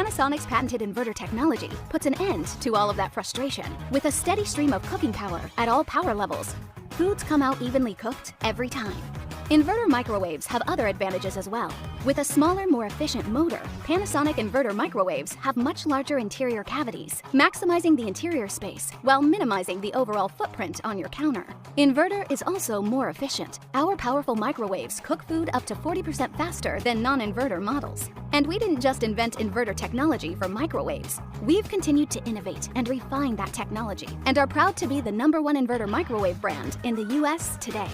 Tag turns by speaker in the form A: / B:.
A: Panasonic's patented inverter technology puts an end to all of that frustration with a steady stream of cooking power at all power levels. Foods come out evenly cooked every time. Inverter microwaves have other advantages as well. With a smaller, more efficient motor, Panasonic inverter microwaves have much larger interior cavities, maximizing the interior space while minimizing the overall footprint on your counter. Inverter is also more efficient. Our powerful microwaves cook food up to 40% faster than non-inverter models. And we didn't just invent inverter technology for microwaves. We've continued to innovate and refine that technology and are proud to be the #1 inverter microwave brand in the US today.